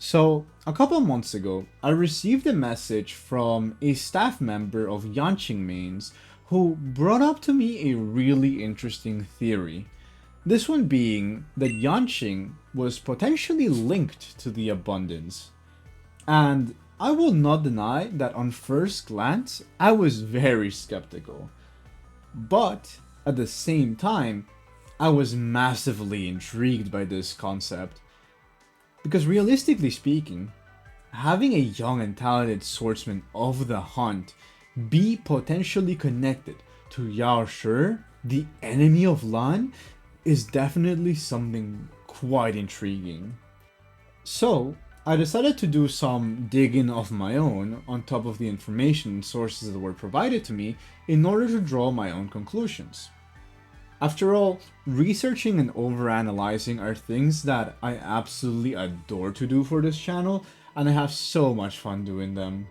So, a couple months ago, I received a message from a staff member of Yanqing mains who brought up to me a really interesting theory. This one being that Yanqing was potentially linked to the abundance. And I will not deny that on first glance, I was very skeptical. But at the same time, I was massively intrigued by this concept. Because realistically speaking, having a young and talented swordsman of the hunt be potentially connected to Yao Shi, the enemy of Lan, is definitely something quite intriguing. So, I decided to do some digging of my own on top of the information and sources that were provided to me in order to draw my own conclusions. After all, researching and overanalyzing are things that I absolutely adore to do for this channel, and I have so much fun doing them.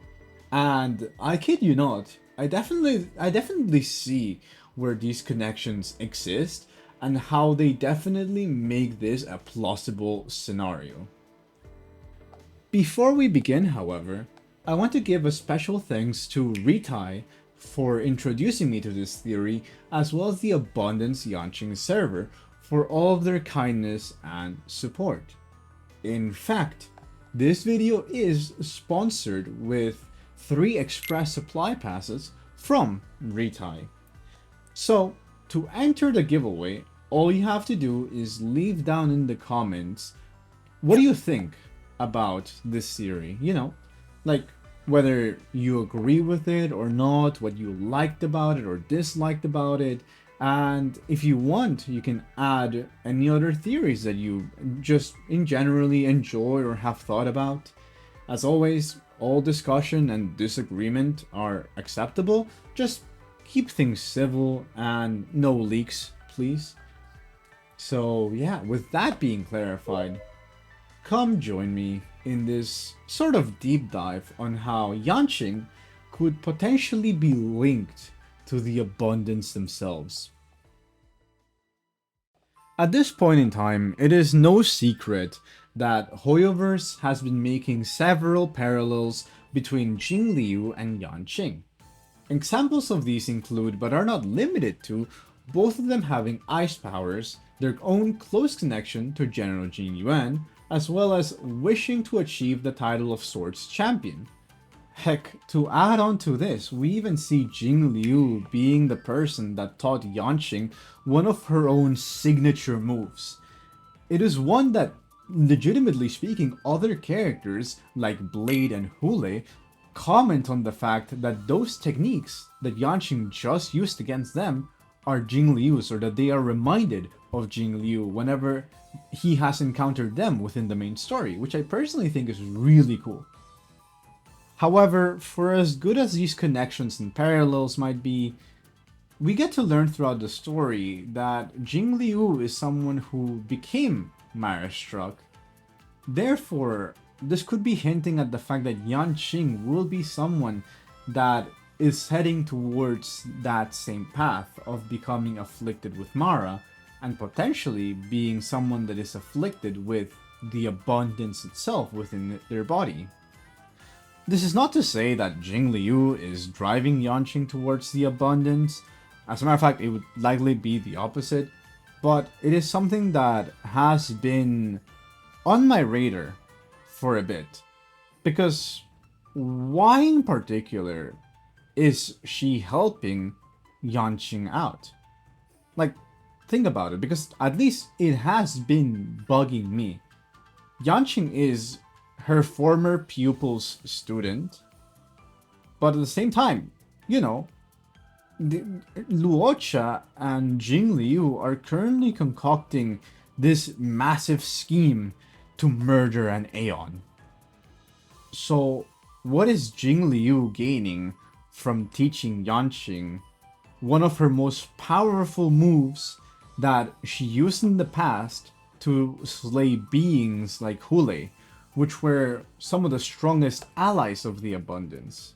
And I kid you not, I definitely see where these connections exist and how they definitely make this a plausible scenario. Before we begin, however, I want to give a special thanks to Retai for introducing me to this theory, as well as the Abundance Yanqing server for all of their kindness and support. In fact, this video is sponsored with 3 express supply passes from Retai. So, to enter the giveaway, all you have to do is leave down in the comments what do you think about this theory, like whether you agree with it or not, what you liked about it or disliked about it, and if you want, you can add any other theories that you just in generally enjoy or have thought about. As always, all discussion and disagreement are acceptable, just keep things civil and no leaks, please. So yeah, with that being clarified, come join me in this sort of deep dive on how Yanqing could potentially be linked to the abundance themselves. At this point in time, it is no secret that Hoyoverse has been making several parallels between Jingliu and Yanqing. Examples of these include, but are not limited to, both of them having ice powers, their own close connection to General Jingliu, as well as wishing to achieve the title of Swords Champion. Heck, to add on to this, we even see Jingliu being the person that taught Yanqing one of her own signature moves. It is one that, legitimately speaking, other characters like Blade and Hule comment on the fact that those techniques that Yanqing just used against them are Jingliu's, or that they are reminded of Jingliu whenever he has encountered them within the main story, which I personally think is really cool. However, for as good as these connections and parallels might be, we get to learn throughout the story that Jingliu is someone who became Mara-struck. Therefore, this could be hinting at the fact that Yanqing will be someone that is heading towards that same path of becoming afflicted with Mara, and potentially being someone that is afflicted with the abundance itself within their body. This is not to say that Jingliu is driving Yanqing towards the abundance. As a matter of fact, it would likely be the opposite, but it is something that has been on my radar for a bit. Because why in particular is she helping Yanqing out? Like, think about it, because at least it has been bugging me. Yanqing is her former pupil's student, but at the same time, Luocha and Jingliu are currently concocting this massive scheme to murder an Aeon. So, what is Jingliu gaining from teaching Yanqing one of her most powerful moves that she used in the past to slay beings like Hule, which were some of the strongest allies of the abundance?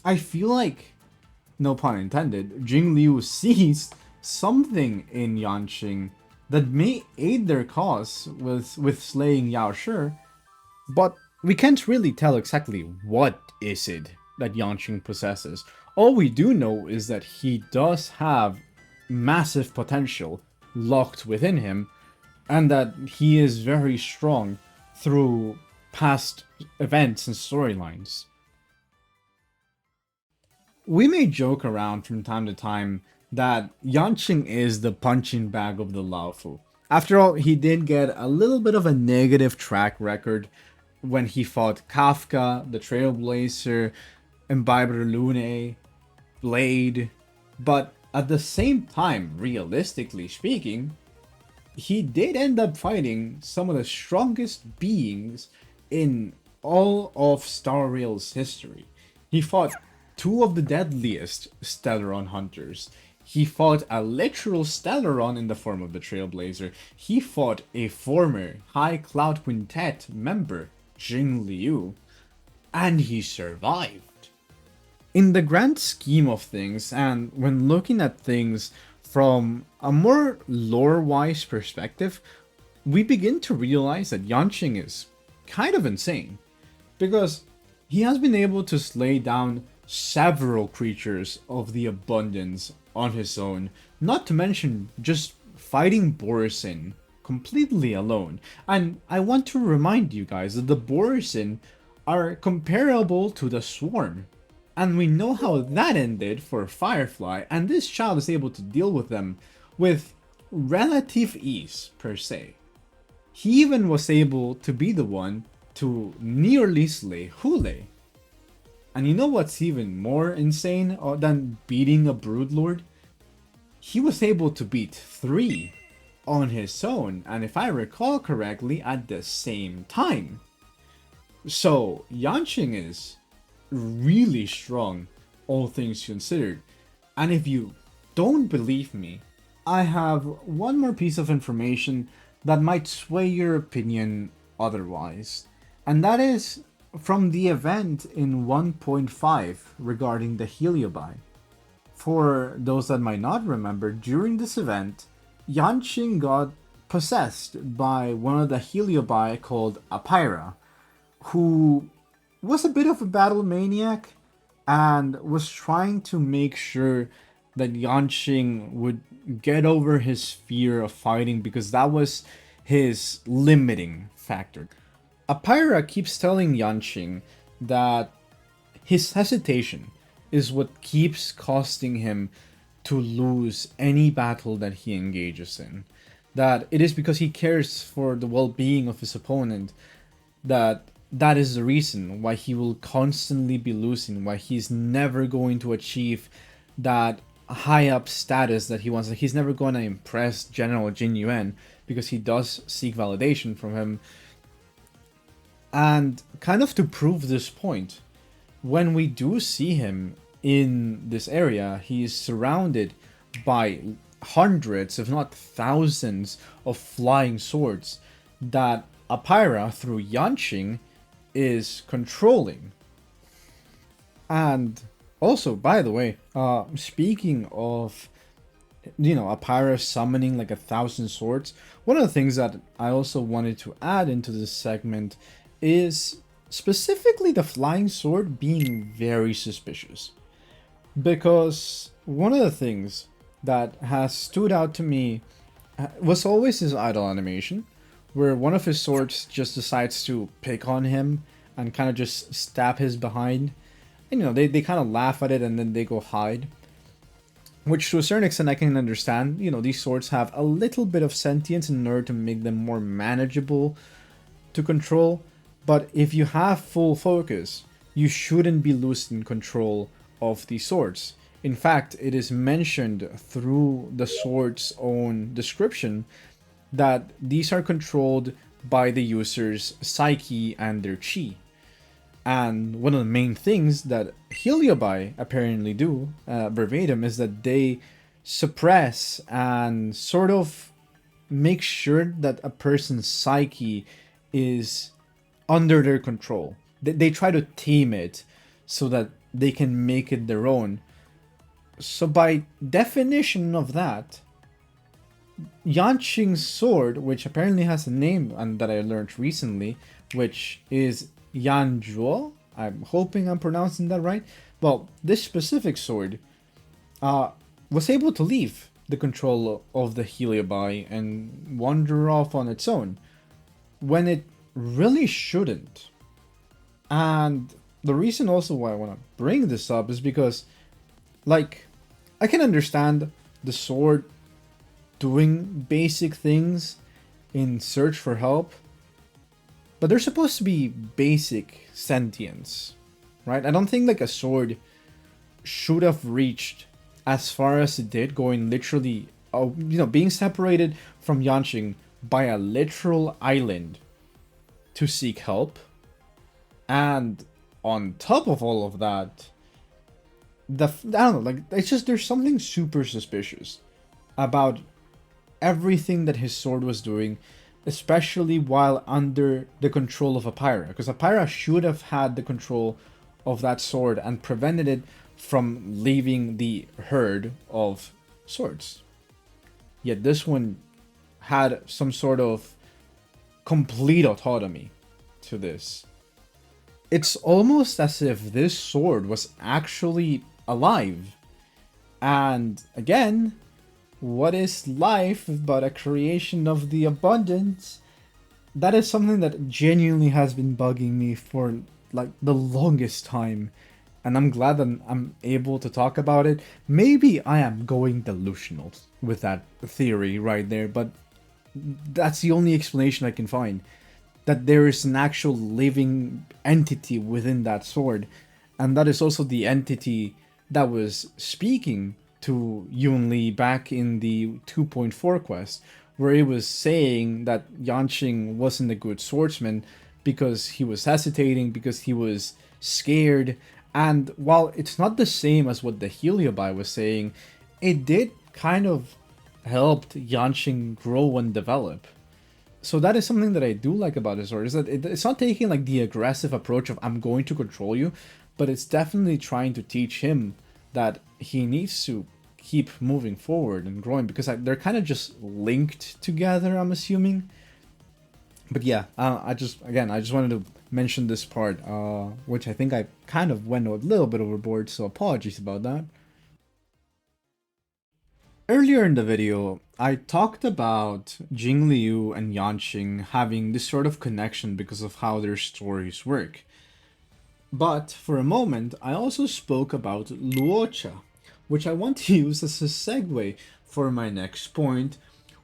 I feel like, no pun intended, Jingliu sees something in Yanqing that may aid their cause with slaying Yao Shi, But we can't really tell exactly what is it that Yanqing possesses. All we do know is that he does have massive potential locked within him, and that he is very strong through past events and storylines. We may joke around from time to time that Yanqing is the punching bag of the Laofu. After all, he did get a little bit of a negative track record when he fought Kafka, the Trailblazer, Imbiber Lune, Blade, but at the same time, realistically speaking, he did end up fighting some of the strongest beings in all of Star Rail's history. He fought two of the deadliest Stellaron hunters. He fought a literal Stellaron in the form of the Trailblazer. He fought a former High Cloud Quintet member, Jingliu, and he survived. In the grand scheme of things, and when looking at things from a more lore-wise perspective, we begin to realize that Yanqing is kind of insane, because he has been able to slay down several creatures of the abundance on his own, not to mention just fighting Borisin completely alone. And I want to remind you guys that the Borisin are comparable to the Swarm, and we know how that ended for Firefly, and this child is able to deal with them with relative ease, per se. He even was able to be the one to nearly slay Hule. And you know what's even more insane than beating a Broodlord? He was able to beat 3 on his own, and if I recall correctly, at the same time. So, Yanqing is really strong, all things considered. And if you don't believe me, I have one more piece of information that might sway your opinion otherwise. And that is from the event in 1.5 regarding the Heliobi. For those that might not remember, during this event, Yanqing got possessed by one of the Heliobi called Apira, who was a bit of a battle maniac and was trying to make sure that Yanqing would get over his fear of fighting, because that was his limiting factor. Apira keeps telling Yanqing that his hesitation is what keeps costing him to lose any battle that he engages in. That it is because he cares for the well-being of his opponent that is the reason why he will constantly be losing, why he's never going to achieve that high up status that he wants. He's never going to impress General Jin Yuan, because he does seek validation from him. And kind of to prove this point, when we do see him in this area, he is surrounded by hundreds, if not thousands, of flying swords that Apira, through Yanqing, is controlling. And also, by the way, speaking of, Apira summoning like 1,000 swords, one of the things that I also wanted to add into this segment is specifically the flying sword being very suspicious. Because one of the things that has stood out to me was always his idle animation, where one of his swords just decides to pick on him and kind of just stab his behind. And they kind of laugh at it and then they go hide. Which to a certain extent I can understand. These swords have a little bit of sentience in order to make them more manageable to control. But if you have full focus, you shouldn't be losing control of these swords. In fact, it is mentioned through the sword's own description that these are controlled by the user's psyche and their chi. And one of the main things that Heliobi apparently do, verbatim, is that they suppress and sort of make sure that a person's psyche is under their control. They try to tame it so that they can make it their own. So by definition of that, Yanqing's sword, which apparently has a name and that I learned recently, which is Yanzhuo. I'm hoping I'm pronouncing that right. Well, this specific sword uh, was able to leave the control of the Heliobi and wander off on its own, when it really shouldn't. And the reason also why I want to bring this up is because, like, I can understand the sword doing basic things in search for help, but they're supposed to be basic sentience, right? I don't think like a sword should have reached as far as it did, going literally, being separated from Yanqing by a literal island to seek help. And on top of all of that, I don't know, like, it's just, there's something super suspicious about everything that his sword was doing, especially while under the control of Apira, because Apira should have had the control of that sword and prevented it from leaving the herd of swords. Yet this one had some sort of complete autonomy to this. It's almost as if this sword was actually alive. And again, what is life but a creation of the abundance? That is something that genuinely has been bugging me for like the longest time. And I'm glad that I'm able to talk about it. Maybe I am going delusional with that theory right there, but that's the only explanation I can find. That there is an actual living entity within that sword. And that is also the entity that was speaking to Yun Li back in the 2.4 quest, where he was saying that Yanqing wasn't a good swordsman because he was hesitating, because he was scared. And while it's not the same as what the Heliobi was saying, it did kind of help Yanqing grow and develop. So that is something that I do like about his sword, is that it's not taking like the aggressive approach of I'm going to control you, but it's definitely trying to teach him that he needs to keep moving forward and growing, because they're kind of just linked together, I'm assuming. But yeah, I just wanted to mention this part, which I think I kind of went a little bit overboard, so apologies about that. Earlier in the video, I talked about Jingliu and Yanqing having this sort of connection because of how their stories work. But for a moment, I also spoke about Luocha, which I want to use as a segue for my next point,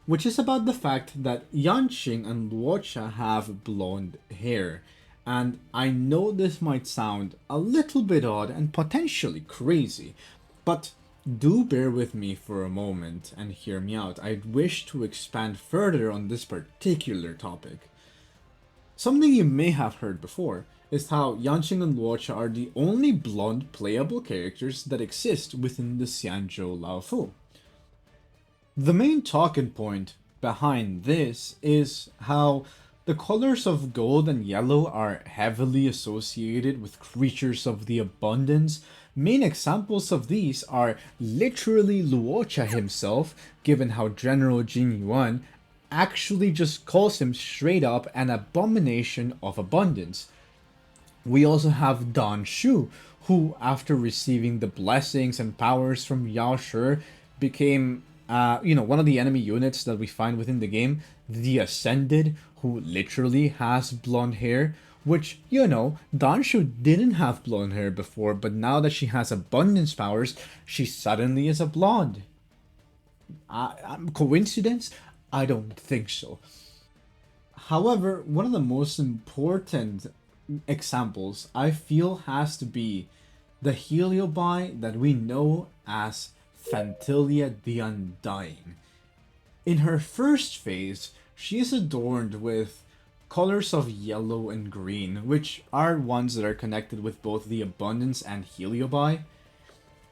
which is about the fact that Yanqing and Luocha have blonde hair. And I know this might sound a little bit odd and potentially crazy, but do bear with me for a moment and hear me out. I wish to expand further on this particular topic. Something you may have heard before is how Yanqing and Luocha are the only blonde playable characters that exist within the Xianzhou Laofu. The main talking point behind this is how the colors of gold and yellow are heavily associated with creatures of the abundance. Main examples of these are literally Luocha himself, given how General Jin Yuan actually just calls him straight up an abomination of abundance. We also have Dan Shu, who after receiving the blessings and powers from Yao Shi became one of the enemy units that we find within the game, the Ascended, who literally has blonde hair, which, Dan Shu didn't have blonde hair before, but now that she has abundance powers, she suddenly is a blonde. Coincidence? I don't think so. However, one of the most important examples I feel has to be the Heliobi that we know as Phantilia the Undying. In her first phase, she is adorned with colors of yellow and green, which are ones that are connected with both the Abundance and Heliobi.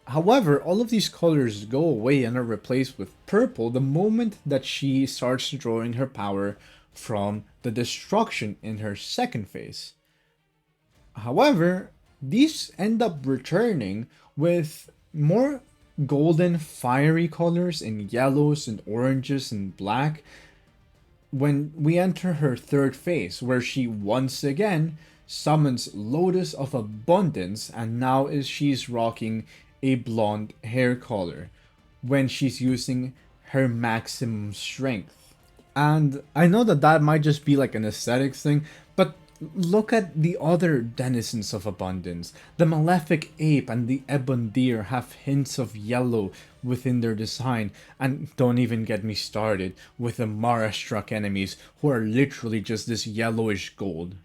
However, all of these colors go away and are replaced with purple the moment that she starts drawing her power from the Destruction in her second phase. However, these end up returning with more golden fiery colors in yellows and oranges and black when we enter her third phase, where she once again summons Lotus of Abundance, and now she's rocking a blonde hair color when she's using her maximum strength. And I know that that might just be like an aesthetics thing, but look at the other denizens of abundance. The Malefic Ape and the Ebon Deer have hints of yellow within their design, and don't even get me started with the Mara-struck enemies who are literally just this yellowish gold.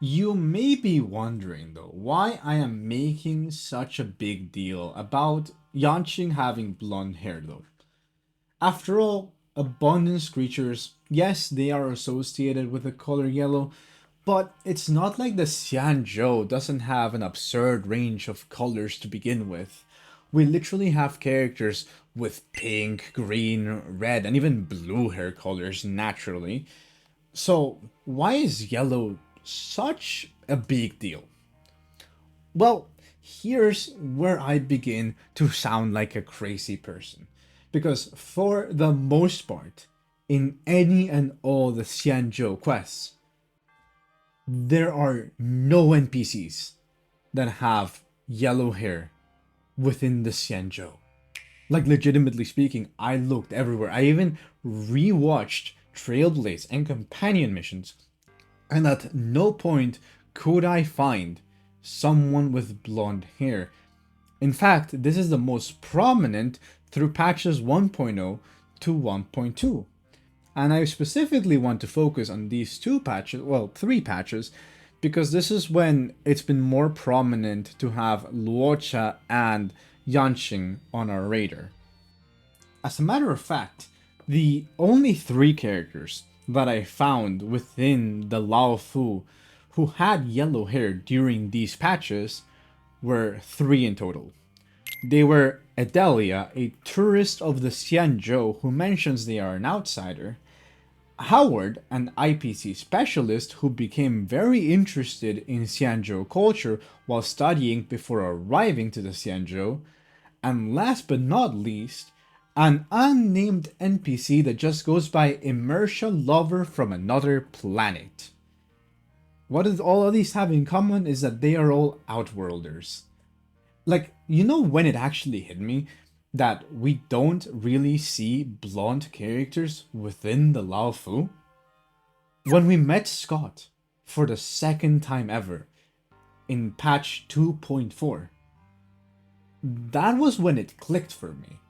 You may be wondering though why I am making such a big deal about Yanqing having blonde hair though. After all, abundance creatures, yes, they are associated with the color yellow, but it's not like the Xianzhou doesn't have an absurd range of colors to begin with. We literally have characters with pink, green, red, and even blue hair colors naturally. So, why is yellow such a big deal? Well, here's where I begin to sound like a crazy person. Because for the most part, in any and all the Xianzhou quests, there are no NPCs that have yellow hair within the Xianzhou. Like, legitimately speaking, I looked everywhere. I even rewatched Trailblaze and companion missions, and at no point could I find someone with blonde hair. In fact, this is the most prominent through patches 1.0 to 1.2. And I specifically want to focus on these two patches, well, three patches, because this is when it's been more prominent to have Luocha and Yanqing on our radar. As a matter of fact, the only three characters that I found within the Lao Fu who had yellow hair during these patches were three in total. They were Adelia, a tourist of the Xianzhou who mentions they are an outsider, Howard, an IPC specialist who became very interested in Xianzhou culture while studying before arriving to the Xianzhou, and last but not least, an unnamed NPC that just goes by Immersia Lover from another planet. What does all of these have in common is that they are all Outworlders. Like, you know when it actually hit me that we don't really see blonde characters within the Lao Fu? When we met Scott for the second time ever in patch 2.4, that was when it clicked for me.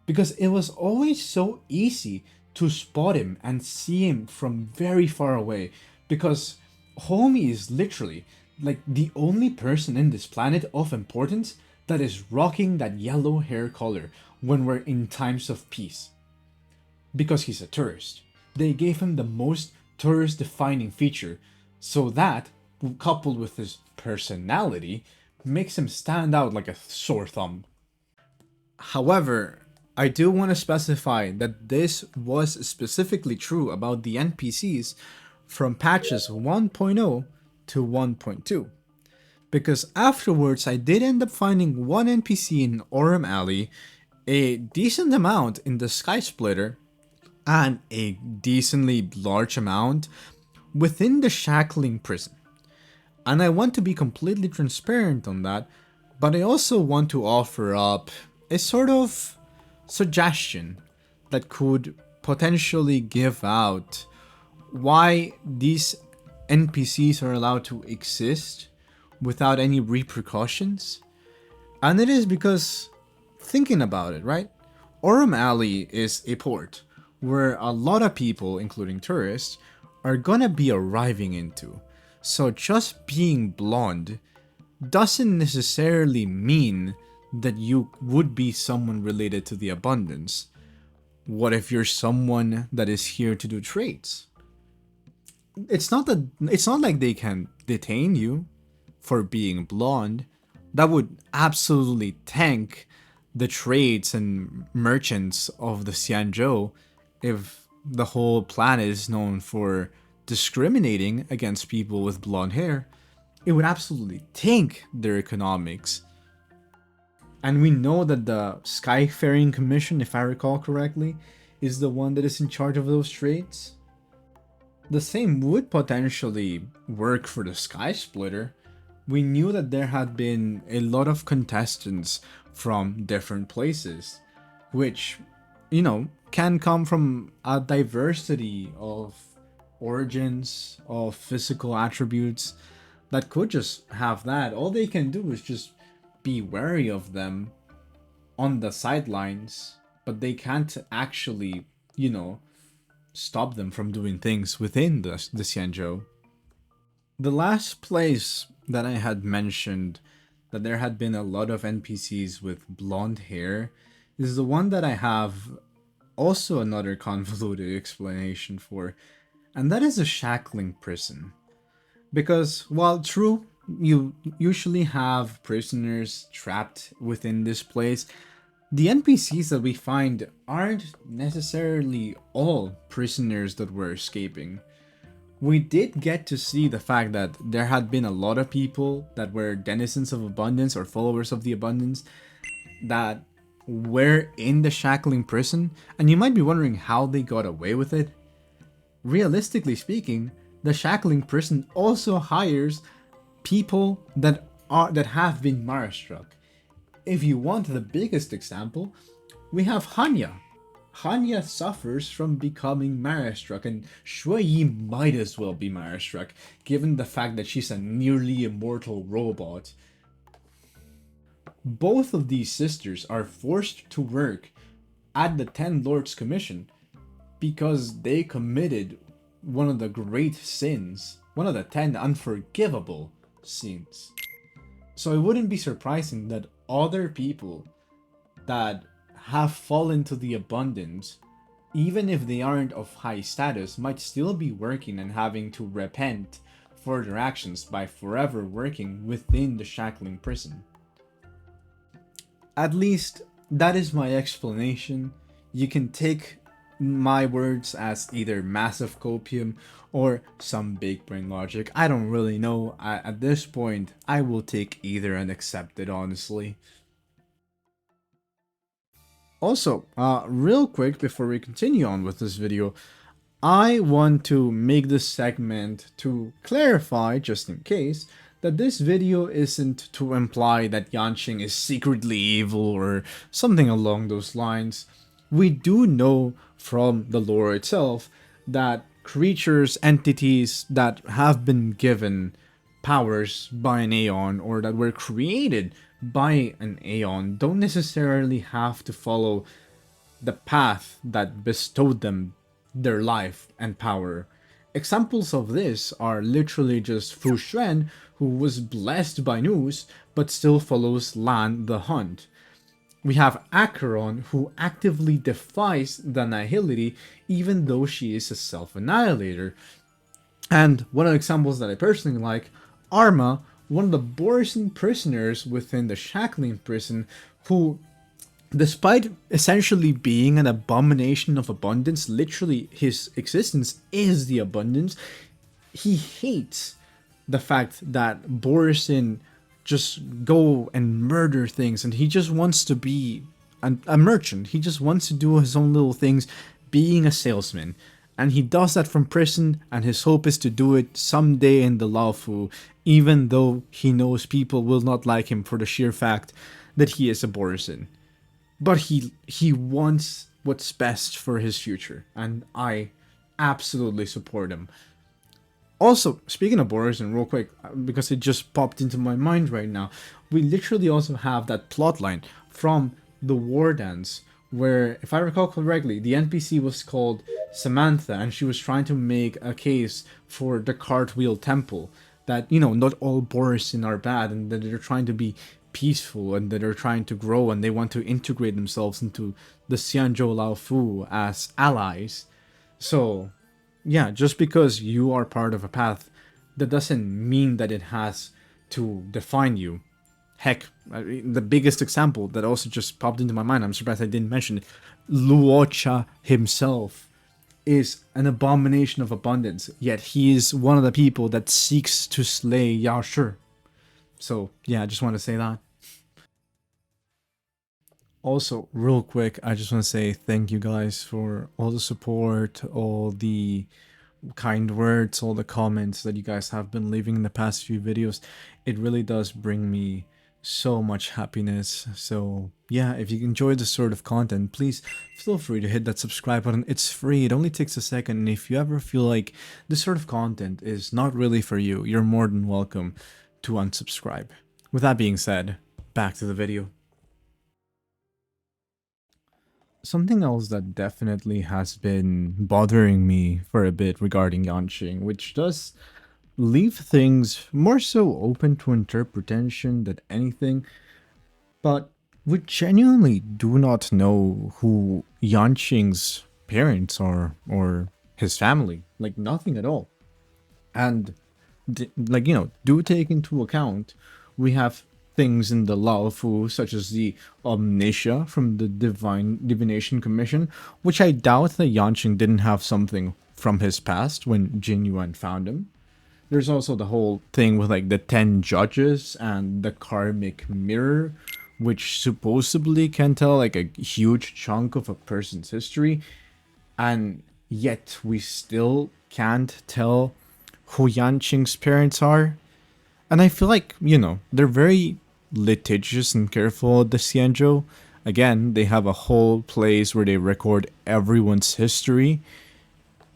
Because it was always so easy to spot him and see him from very far away. Because Homie is literally like the only person in this planet of importance that is rocking that yellow hair color when we're in times of peace. Because he's a tourist. They gave him the most tourist defining feature, so that, coupled with his personality, makes him stand out like a sore thumb. However, I do want to specify that this was specifically true about the NPCs from patches 1.0 to 1.2. Because afterwards I did end up finding one NPC in Orem Alley, a decent amount in the Sky Splitter, and a decently large amount within the Shackling Prison. And I want to be completely transparent on that, but I also want to offer up a sort of suggestion that could potentially give out why these NPCs are allowed to exist without any repercussions. And it is because, thinking about it, right? Orem Alley is a port where a lot of people, including tourists, are gonna be arriving into. So just being blonde doesn't necessarily mean that you would be someone related to the abundance. What if you're someone that is here to do trades? It's not like they can detain you for being blonde. That would absolutely tank the trades and merchants of the Xianzhou if the whole planet is known for discriminating against people with blonde hair. It would absolutely tank their economics. And we know that the Skyfaring Commission, if I recall correctly, is the one that is in charge of those trades. The same would potentially work for the Sky Splitter. We knew that there had been a lot of contestants from different places, which, can come from a diversity of origins, of physical attributes that could just have that. All they can do is just be wary of them on the sidelines, but they can't actually, stop them from doing things within the Xianzhou. The last place that I had mentioned that there had been a lot of NPCs with blonde hair is the one that I have also another convoluted explanation for, and that is a shackling prison. Because while true, you usually have prisoners trapped within this place, the NPCs that we find aren't necessarily all prisoners that were escaping. We did get to see the fact that there had been a lot of people that were denizens of abundance or followers of the abundance that were in the shackling prison, and you might be wondering how they got away with it. Realistically speaking, the shackling prison also hires people that have been Mara struck. If you want the biggest example, we have Hanya. Hanya suffers from becoming Mara-struck, and Shui Yi might as well be Mara-struck, given the fact that she's a nearly immortal robot. Both of these sisters are forced to work at the Ten Lords Commission because they committed one of the great sins, one of the 10 unforgivable sins. So it wouldn't be surprising that other people that have fallen to the abundance, even if they aren't of high status, might still be working and having to repent for their actions by forever working within the shackling prison. At least, that is my explanation. You can take my words as either massive copium or some big brain logic. I don't really know. At this point, I will take either and accept it, honestly. Also, real quick before we continue on with this video, I want to make this segment to clarify, just in case, that this video isn't to imply that Yanqing is secretly evil or something along those lines. We do know from the lore itself that creatures, entities that have been given powers by an Aeon or that were created by an Aeon don't necessarily have to follow the path that bestowed them their life and power. Examples of this are literally just Fu Xuan, who was blessed by news but still follows Lan the Hunt. We have Acheron, who actively defies the Nihility even though she is a self-annihilator. And one of the examples that I personally like, Arma, one of the Borison prisoners within the shackling prison, who, despite essentially being an abomination of abundance, literally his existence is the abundance, he hates the fact that Borison just go and murder things, and he just wants to be a merchant. He just wants to do his own little things, being a salesman. And he does that from prison, and his hope is to do it someday in the Laofu, even though he knows people will not like him for the sheer fact that he is a Borison. But he wants what's best for his future, and I absolutely support him. Also, speaking of Borison, real quick, because it just popped into my mind right now, we literally also have that plotline from the War Dance, where, if I recall correctly, the NPC was called Samantha, and she was trying to make a case for the Cartwheel Temple, that, not all Borison are bad, and that they're trying to be peaceful, and that they're trying to grow, and they want to integrate themselves into the Xianzhou Laofu as allies. So, yeah, just because you are part of a path, that doesn't mean that it has to define you. Heck, the biggest example that also just popped into my mind, I'm surprised I didn't mention it, Luocha himself is an abomination of abundance, yet he is one of the people that seeks to slay Yao Shi. So, yeah, I just want to say that. Also, real quick, I just want to say thank you guys for all the support, all the kind words, all the comments that you guys have been leaving in the past few videos. It really does bring me so much happiness. So yeah, if you enjoy this sort of content, please feel free to hit that subscribe button. It's free, it only takes a second, and if you ever feel like this sort of content is not really for you, you're more than welcome to unsubscribe. With that being said, back to the video. Something else that definitely has been bothering me for a bit regarding Yanqing, which does leave things more so open to interpretation than anything, but we genuinely do not know who Yanqing's parents are or his family, like nothing at all. And like, do take into account we have things in the Lao Fu such as the Omniscia from the Divination Commission, which I doubt that Yanqing didn't have something from his past when Jin Yuan found him. There's also the whole thing with like the 10 judges and the karmic mirror, which supposedly can tell like a huge chunk of a person's history, and yet we still can't tell who Yanqing's parents are. And I feel like, they're very litigious and careful at the Xianzhou. Again, they have a whole place where they record everyone's history,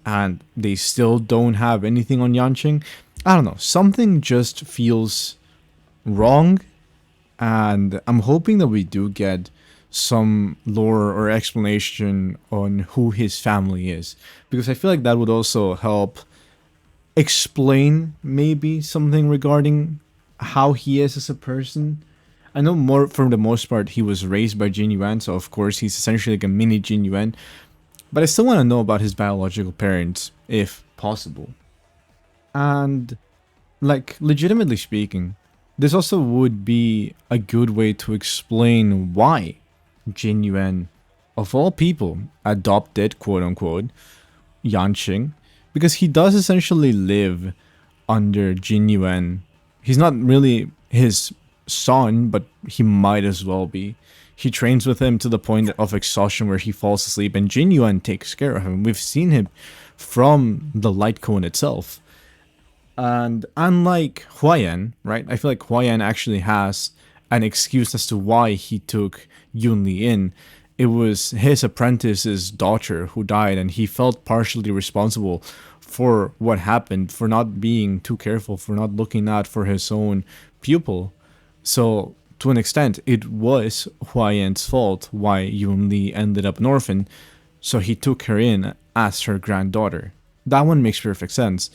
and they still don't have anything on Yanqing. I don't know, something just feels wrong, and I'm hoping that we do get some lore or explanation on who his family is, because I feel like that would also help explain maybe something regarding how he is as a person. I know more for the most part he was raised by Jin Yuan, so of course he's essentially like a mini Jin Yuan, but I still want to know about his biological parents if possible. And like, legitimately speaking, this also would be a good way to explain why Jin Yuan, of all people, adopted, quote unquote, Yanqing, because he does essentially live under Jin Yuan. He's not really his son, but he might as well be. He trains with him to the point of exhaustion where he falls asleep, and Jin Yuan takes care of him. We've seen him from the light cone itself. And unlike Huayan, right? I feel like Huayan actually has an excuse as to why he took Yunli in. It was his apprentice's daughter who died, and he felt partially responsible for what happened, for not being too careful, for not looking out for his own pupil. So, to an extent, it was Huayan's fault why Yunli ended up an orphan, so he took her in as her granddaughter. That one makes perfect sense.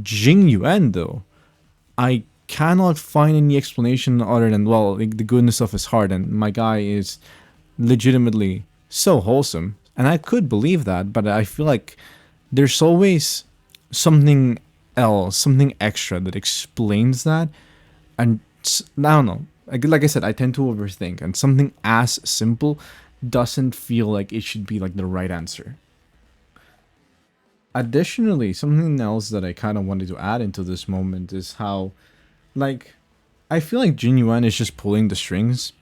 Jing Yuan, though, I cannot find any explanation other than, well, like, the goodness of his heart, and my guy is legitimately so wholesome, and I could believe that, but I feel like there's always something else, something extra that explains that, and I don't know, like I said, I tend to overthink, and something as simple doesn't feel like it should be like the right answer. Additionally, something else that I kind of wanted to add into this moment is how, like, I feel like Jin Yuan is just pulling the strings,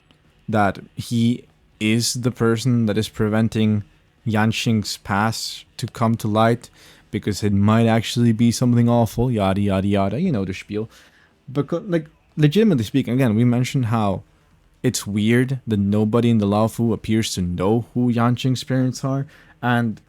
that he is the person that is preventing Yanqing's past to come to light, because it might actually be something awful, yada yada yada, you know the spiel. Because, like, legitimately speaking, again, we mentioned how it's weird that nobody in the Laofu appears to know who Yanqing's parents are, and,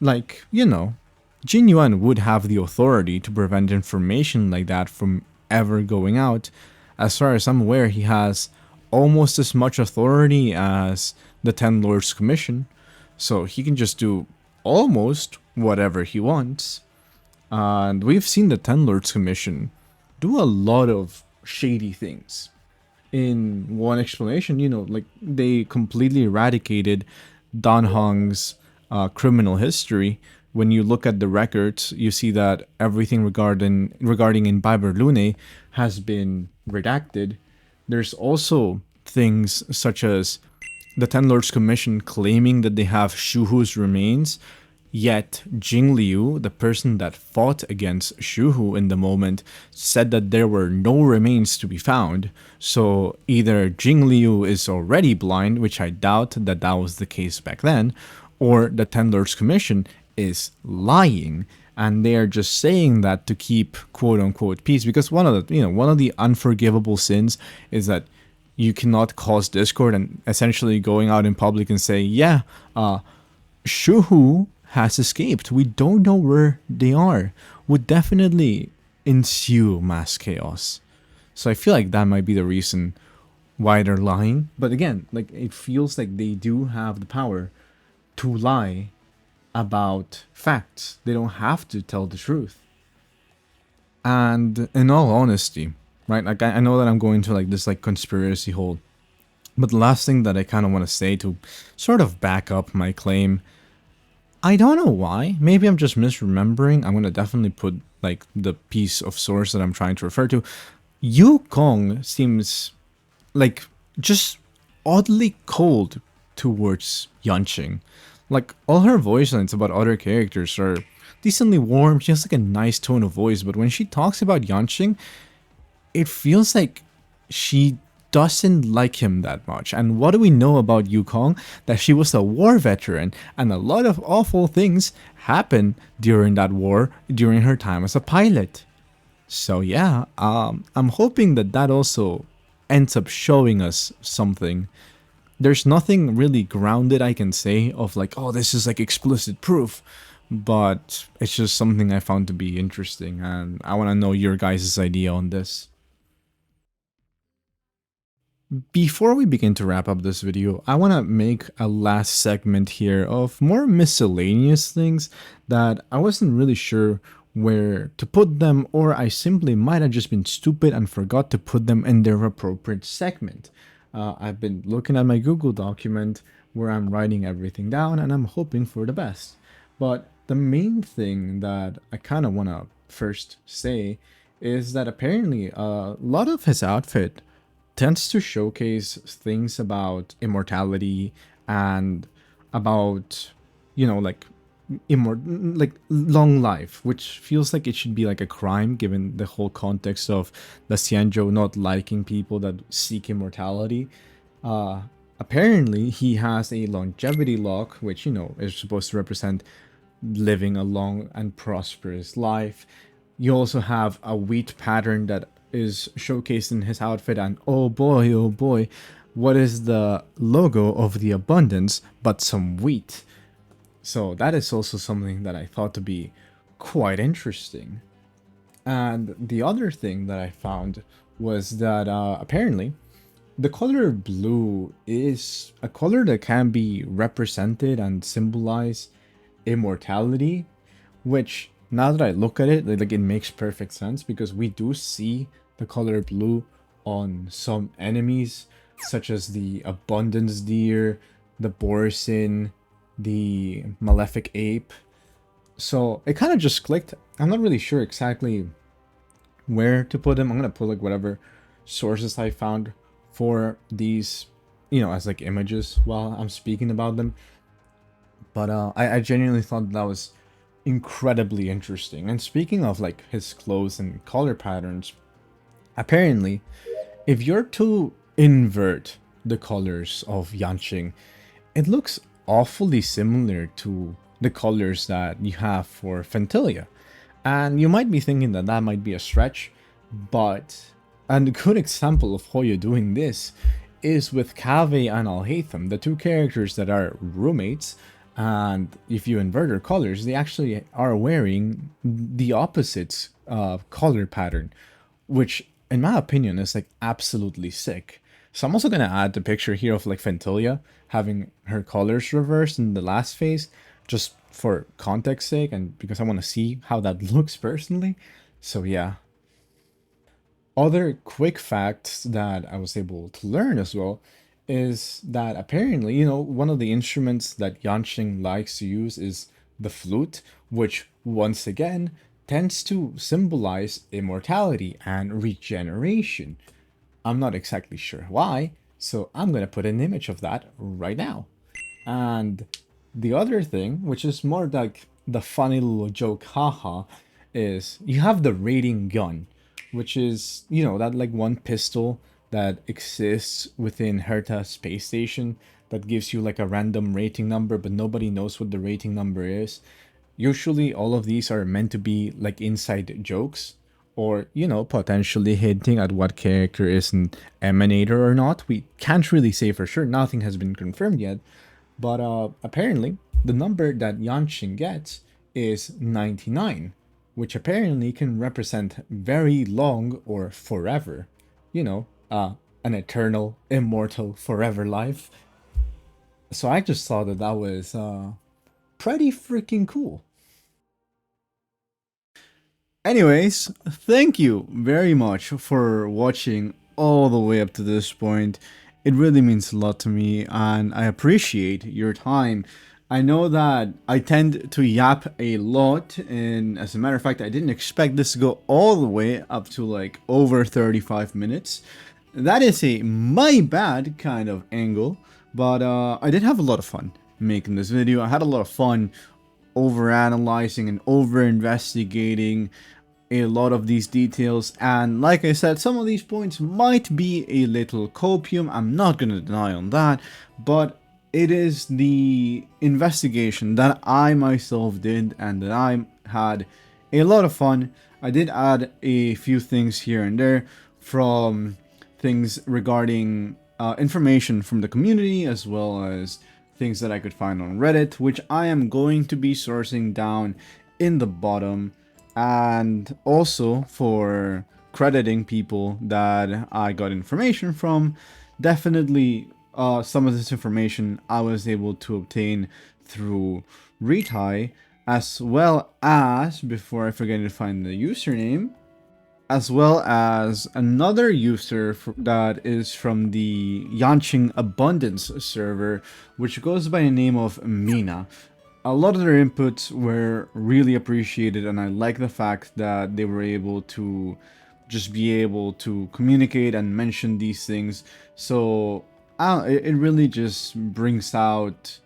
like, Jin Yuan would have the authority to prevent information like that from ever going out. As far as I'm aware, he has almost as much authority as the Ten Lords Commission, so he can just do almost whatever he wants. And we've seen the Ten Lords Commission do a lot of shady things. In one explanation, like, they completely eradicated Dan Hong's criminal history. When you look at the records, you see that everything regarding Imbiber Lune has been redacted. There's also things such as the Ten Lords Commission claiming that they have Shuhu's remains, Yet Jingliu, the person that fought against Shuhu in the moment, said that there were no remains to be found. So either Jingliu is already blind, which I doubt that that was the case back then, or the Ten Lords Commission is lying, and they are just saying that to keep quote unquote peace. Because one of the unforgivable sins is that you cannot cause discord, and essentially going out in public and say, yeah, Shuhu has escaped. We don't know where they are. Would definitely ensue mass chaos. So I feel like that might be the reason why they're lying. But again, like it feels like they do have the power to lie about facts. They don't have to tell the truth. And in all honesty, right? Like I know that I'm going to like this like conspiracy hole. But the last thing that I kind of want to say to sort of back up my claim, I don't know why. Maybe I'm just misremembering. I'm gonna definitely put like the piece of source that I'm trying to refer to. Yukong seems like just oddly cold towards Yanqing. Like all her voice lines about other characters are decently warm. She has like a nice tone of voice, but when she talks about Yanqing, it feels like she doesn't like him that much. And what do we know about Yukong? That she was a war veteran, and a lot of awful things happened during that war during her time as a pilot. So yeah, I'm hoping that that also ends up showing us something. There's nothing really grounded I can say of like, oh, this is like explicit proof, but it's just something I found to be interesting, and I want to know your guys' idea on this. Before we begin to wrap up this video, I want to make a last segment here of more miscellaneous things that I wasn't really sure where to put them, or I simply might have just been stupid and forgot to put them in their appropriate segment. I've been looking at my Google document where I'm writing everything down, and I'm hoping for the best. But the main thing that I kind of want to first say is that apparently a lot of his outfit tends to showcase things about immortality and about, like like long life, which feels like it should be like a crime given the whole context of the Xianzhou not liking people that seek immortality. uh Apparently he has a longevity lock, which is supposed to represent living a long and prosperous life. You also have a wheat pattern that is showcased in his outfit, and oh boy, what is the logo of the abundance but some wheat? So that is also something that I thought to be quite interesting. And the other thing that I found was that apparently the color blue is a color that can be represented and symbolize immortality, which now that I look at it, like it makes perfect sense because we do see the color blue on some enemies, such as the abundance deer, the Borsin, the malefic ape. So it kind of just clicked. I'm not really sure exactly where to put them. I'm gonna put like whatever sources I found for these, as like images while I'm speaking about them. But I genuinely thought that was incredibly interesting. And speaking of like his clothes and color patterns, apparently, if you're to invert the colors of Yanqing, it looks awfully similar to the colors that you have for Fentilia. And you might be thinking that that might be a stretch, but and a good example of Hoyo doing this is with Kaveh and Alhaitham, the two characters that are roommates, and if you invert their colors, they actually are wearing the opposite color pattern, which in my opinion is like absolutely sick. So I'm also gonna add the picture here of like Fentilia having her colors reversed in the last phase, just for context sake and because I want to see how that looks personally. So yeah. Other quick facts that I was able to learn as well is that apparently, one of the instruments that Yanqing likes to use is the flute, which once again tends to symbolize immortality and regeneration. I'm not exactly sure why, so I'm gonna put an image of that right now. And The other thing, which is more like the funny little joke, haha, is you have the rating gun, which is, you know, that like one pistol that exists within Herta space station that gives you like a random rating number, but nobody knows what the rating number is. Usually all of these are meant to be like inside jokes, or, you know, potentially hinting at what character is an emanator or not. We can't really say for sure, nothing has been confirmed yet, but apparently the number that Yanqing gets is 99, which apparently can represent very long or forever. You know, an eternal, immortal, forever life. So I just thought that that was pretty freaking cool. Anyways, thank you very much for watching all the way up to this point. It really means a lot to me, and I appreciate your time. I know that I tend to yap a lot, and as a matter of fact, I didn't expect this to go all the way up to like over 35 minutes. That is a my bad kind of angle, but I did have a lot of fun making this video. I had a lot of fun overanalyzing and over investigating a lot of these details, and like I said, some of these points might be a little copium. I'm not gonna deny on that, but it is the investigation that I myself did and that I had a lot of fun. I did add a few things here and there from things regarding information from the community, as well as things that I could find on Reddit, which I am going to be sourcing down in the bottom, and also for crediting people that I got information from. Definitely some of this information I was able to obtain through Retai, as well as, before I forget to find the username, as well as another user that is from the Yanqing Abundance server, which goes by the name of Mina. A lot of their inputs were really appreciated, and I like the fact that they were able to just be able to communicate and mention these things. So it really just brings out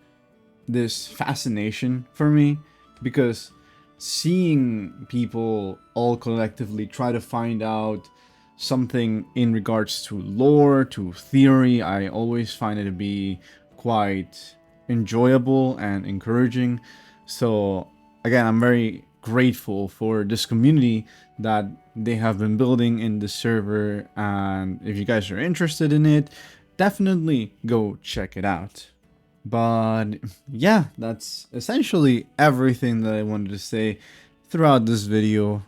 this fascination for me, because seeing people all collectively try to find out something in regards to lore, to theory, I always find it to be quite enjoyable and encouraging. So again, I'm very grateful for this community that they have been building in the server, and if you guys are interested in it, definitely go check it out. But yeah, that's essentially everything that I wanted to say throughout this video.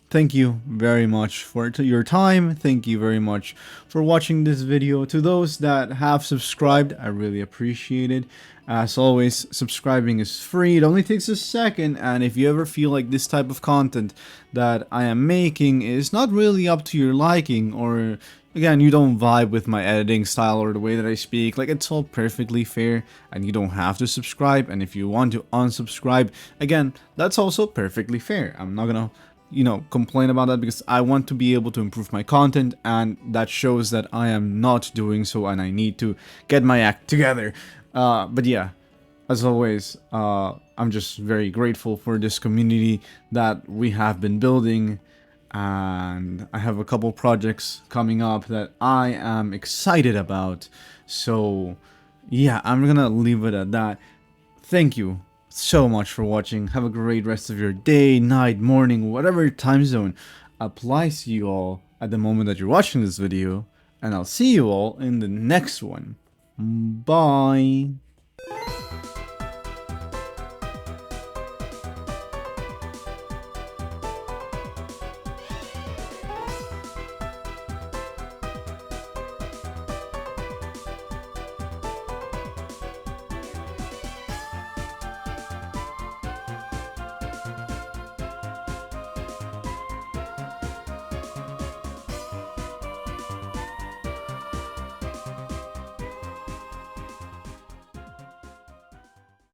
Thank you very much for your time. Thank you very much for watching this video. To those that have subscribed, I really appreciate it. As always, subscribing is free. It only takes a second, and if you ever feel like this type of content that I am making is not really up to your liking, or again, you don't vibe with my editing style or the way that I speak, like, it's all perfectly fair, and you don't have to subscribe. And if you want to unsubscribe, again, that's also perfectly fair. I'm not gonna, you know, complain about that, because I want to be able to improve my content, and that shows that I am not doing so, and I need to get my act together. But yeah, as always, I'm just very grateful for this community that we have been building, and I have a couple projects coming up that I am excited about. So yeah, I'm gonna leave it at that. Thank you so much for watching. Have a great rest of your day, night, morning, whatever time zone applies to you all at the moment that you're watching this video, and I'll see you all in the next one. Bye.